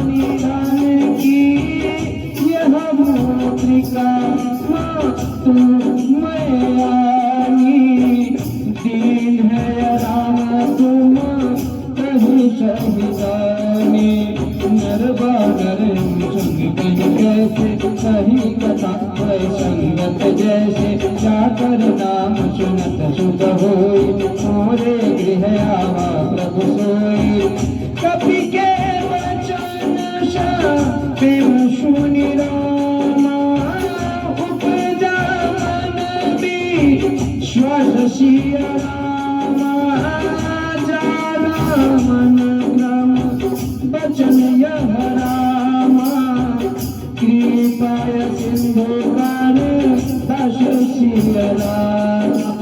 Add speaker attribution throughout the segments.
Speaker 1: निधन की यह मुद्रिका तू मैं आई। दीन है राम तुम कहीं सहितानी। नरबानर संग कहीं कैसे कहीं कथा है संगत जैसे। जाकर नाम सुनत सुख होई मोरे गृह आवा प्रभु सोई। कपि के वचन प्रेम सुनि रामा उपजा मन विश्वास सिया रामा। जाना मन भ्रम बचन यह रामा। कृपाय सिंधु कार दास सिया रामा।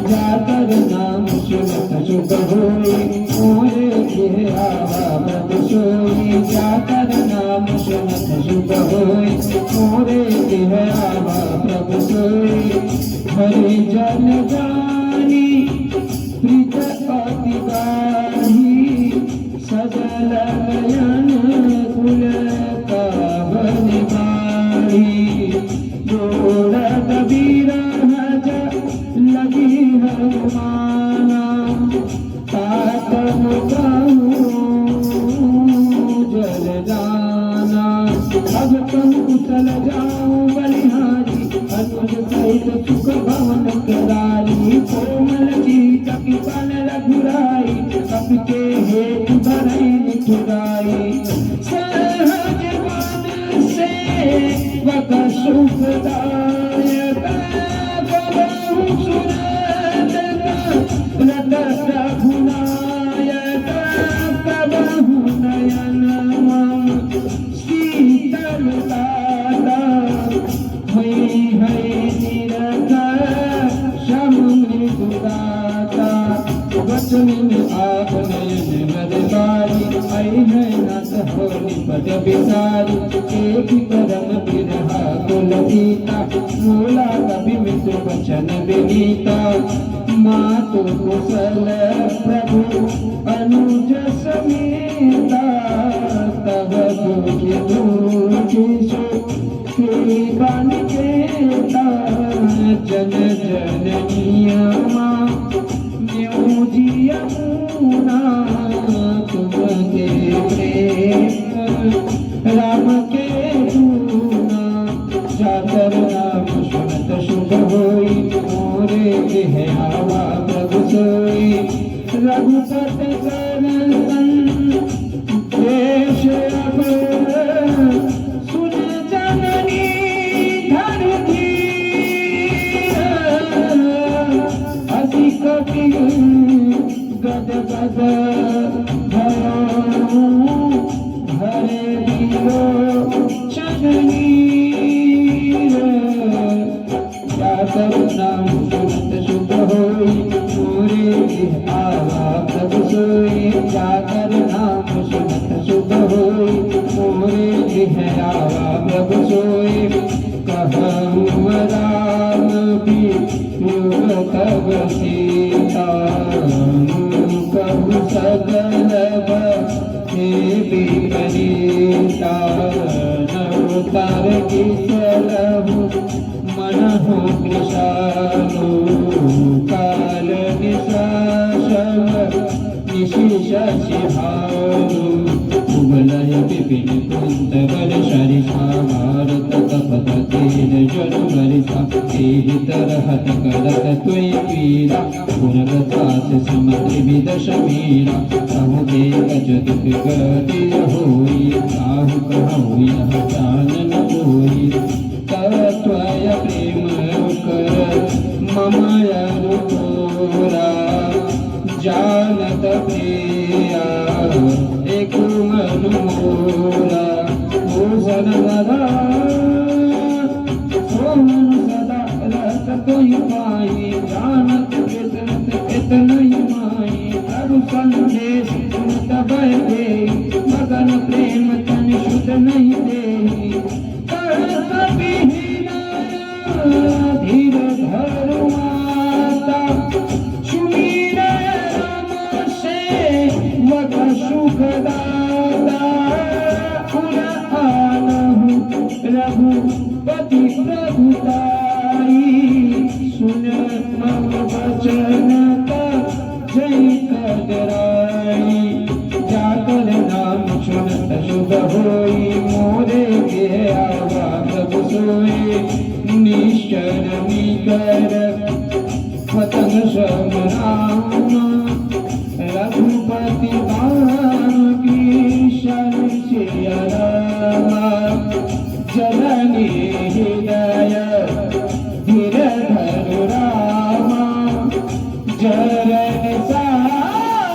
Speaker 1: जाकर नाम सुनत सुख होई मोरे गृह आवा प्रभु सोई। जाकर नाम सुनत सुख होई मोरे गृह आवा प्रभु सोई। हरि जन जानी प्रीत अति गाढ़ी। सजल नयन कुल कावन गाढ़ी। जोड़ कबीर हज लगी हनुमाना। तात मुकाहू जल जाना। अब तुम कुशल जाओ बलिहारी। अनुज सहित सुख भवन करारी। कोमल की कपिपन रघुराई। कप के हेतु धरई निठुराई। सहज मन से वक सुखदायक। कबहु सुरत रत रघुनायक। कबहु नयन मम शीतल दाता। हुई है निरखर श्याम मृदुदाता। वचन आप नयन बरबारी। आई है नाथ हो निपट बिसारी। एक करम बिरहा कुल गीता। मूला कवि मित्र वचन विनीता। मातु कुशल प्रभु अनुज समेता। तब दुखी दुखी बन केता। जन जननियमा न्यों जियमुना। तुमके प्रेम राम के दूना। जाकर नाम सुनत शुभ होई मोरे गृह आवा प्रभु सोई। रघुपति करन देश अब सुन जननी धन धीर। अति कपि गद गद भयो हरे वीरो चननी। जाकर नाम सुनत शुभ होई मोरे गृह आवा प्रभु सोई। जाकर नाम सुनत शुभ होई मोरे गृह आवा प्रभु सोई। कहूँ राम वियोग तब सीता। कहूँ सगल हे विपरीता। नवतार की चलहु मन हो कृशालु। काल निशाचर निशिष सिहारु। उबलय विपिन कुंत बल शरिषा। भारत कपत तेज जनु बरिषा। तेहि तरहत करत त्वयि पीरा। गुणवतात समत्रिविध समीरा। कहु देखत दुख गति होई। काहु कहु यह जानन होई। तव त्वय प्रेम कर मम अनुकोरा। जानत प्रिया एक मन मोरा। भूषण सदा सोम सदा रत तुहि पाई। जानत इतनहि माई। प्रभु संदेश सुनत भय देई। मगन प्रेम तन शुद्ध नहीं देई। धीर धरु माता सुमीर राम से वक सुखदाता। रघुपति प्रभुताई सुन मम वचन का जय कजराई जाकर नाम सुनत शुभ होई मोरे के आवा प्रभु सोई निश्चर निकर पतंग समराम रघुपति दान की शनि जननी हृदय धीरधर रामा जरन साचल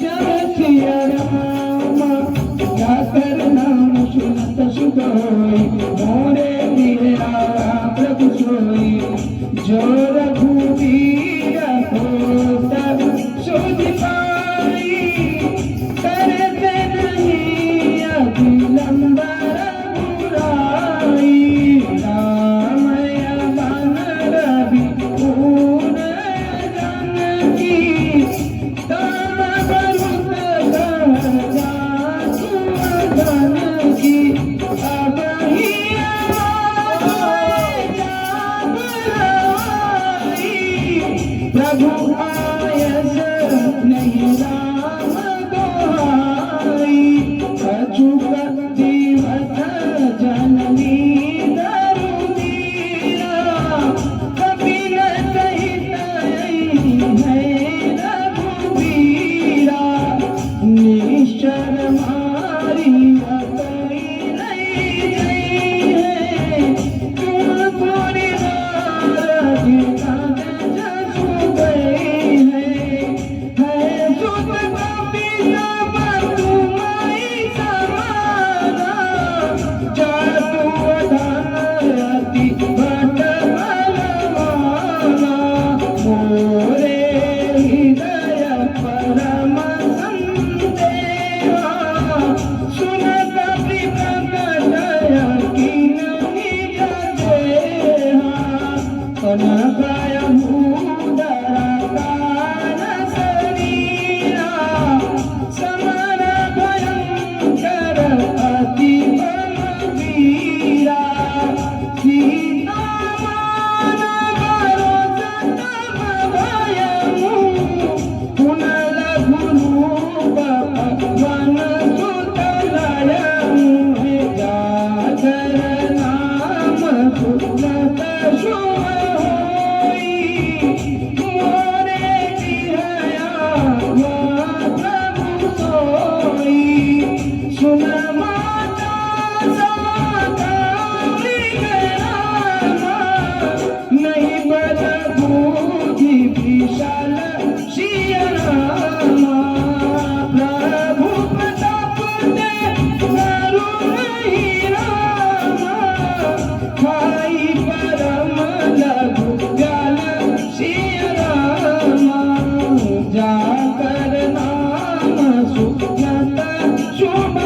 Speaker 1: जय सिया रामा जाकर नाम सुनत सुख होई मोरे मेरा प्रभु सोई जो रघुवीर होता सुध पाई करते नहीं अभिलंब रघुराई रामया बन रवि पूर्ण जानकी तम बरुत जासु जानकी अब ही प्रभु आयस नहीं राम दोहाई अचुक जीवत जननी दरुदीरा कपिल सहित है रघुवीरा निश्चर मारी कोई नहीं है तुम पूरी जाकर नाम सुनत शुभ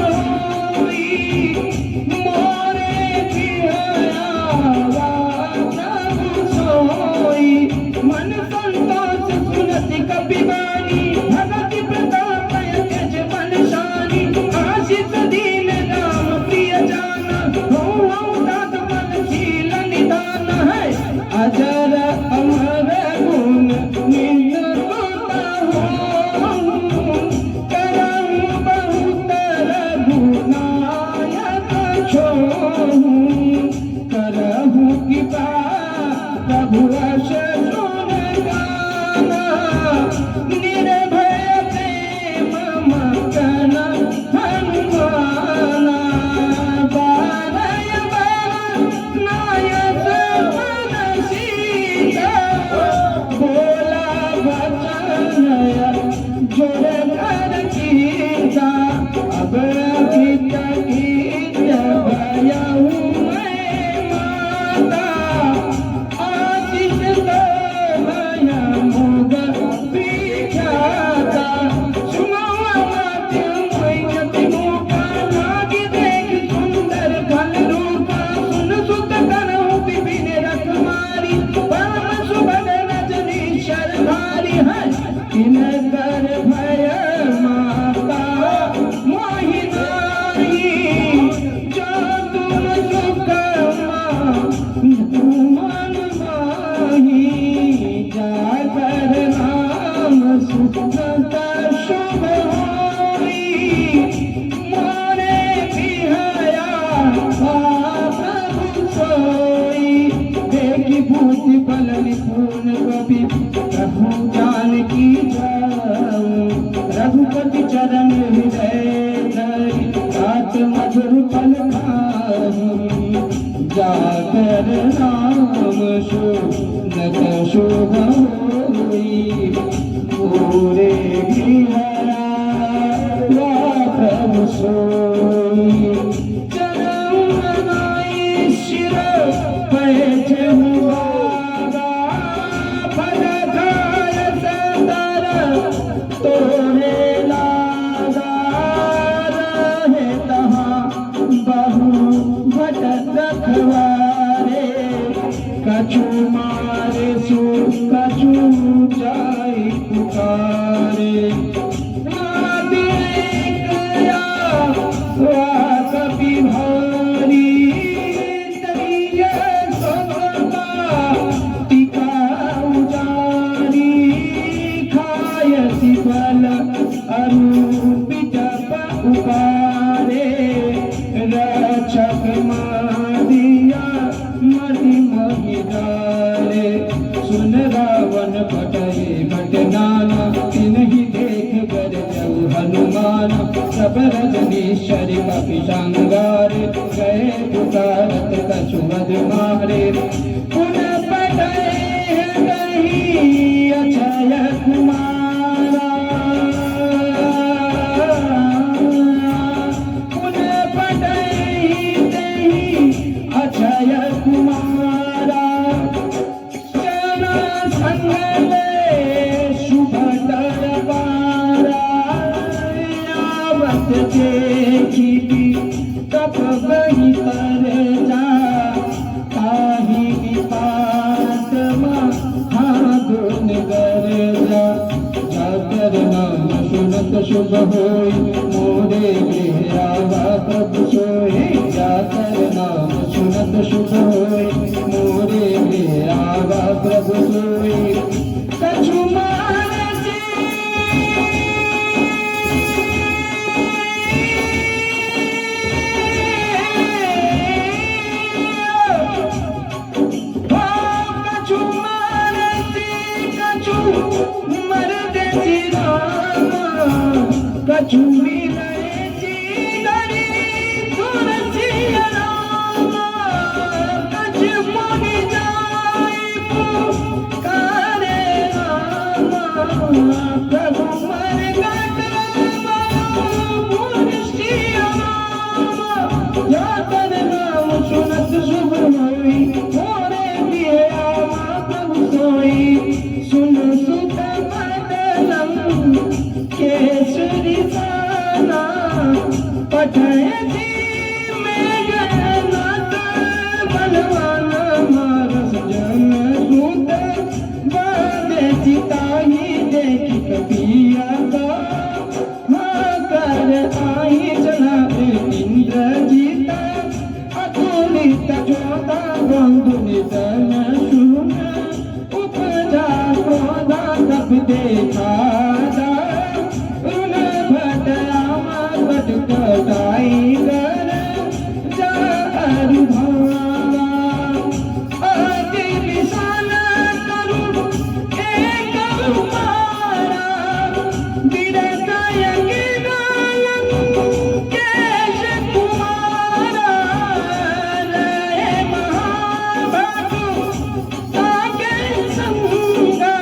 Speaker 1: जाकर नाम सुनत शुभ होई पूरे गृहरा या प्रभु सोई जनम नाई शिर पैठ मुबागा फल खाय सदर तोरे लागा रहे तहाँ बहु भटक रखवारे कछु मारे सु कछु जाई पुकारे कभी भारी तैया सोगा टिका उजारी खायसी फल अरूपित उकारे रक्षक मारिया मति महिदारे सुन रावण भटरे भटनाना तिन्हि देख कर जऊ हनुमान सब रजनीश्वरी कपि श्रृंगार गए पुकारत कछु वध मारे पुन पटरे गही अक्षय कुमारा पुन पटरे गही अक्षय कुमारा जना संग में शुभ दरबारा आवत देखी तप बही कर जा ताहि विपात महागुण गर जा जाकर नाम सुनत शुभ होई मोरे गृह आवा प्रभु सोई जाकर नाम सुनत शुभ होई मोरे गृह आवा प्रभु सोई कछु मानसी कछु मिले दरी तुलसी रामा कछु मोहि जाई पुकारे रामा प्रभु मन गट मुनिषि रामा जाकर नाम सुनत शुभ होई मोरे दिए आवा प्रभु सोई सुन सुत मंडलम केसरी साना पठयति मेघनाथ बलवान मारस जन सूत बांधे चिताही देखी कपिया का कर आई जना इंद्रजीता अतुलित जोता बंधु निधन सुन उपजा क्रोधा कप देखा कटाई कर जाकर भावा अति विशाल करू एक कुमारा विरतय गिनालन केश कुमारा रहे महाभागु ताके संगा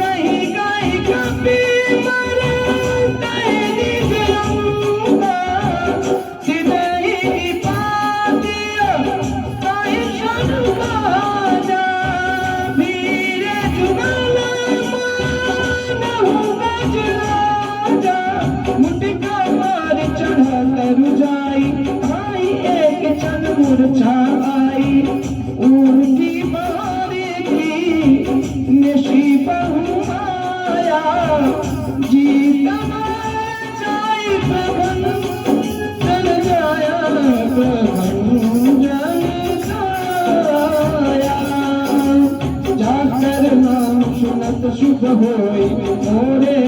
Speaker 1: कहीं कहीं कपि मरे तैनी गंगा सिदई पादिया ताई शनुकाजा वीर जुगल मानहु गजराजा मुटिका मार चढ़ा तरु जाई आई एक क्षण मूर्छा आई उनकी मारी की निशी बहु माया जीता जाई प्रभन जन जाया प्रभन जन जाया जाकर नाम सुनत शुभ होई मोरे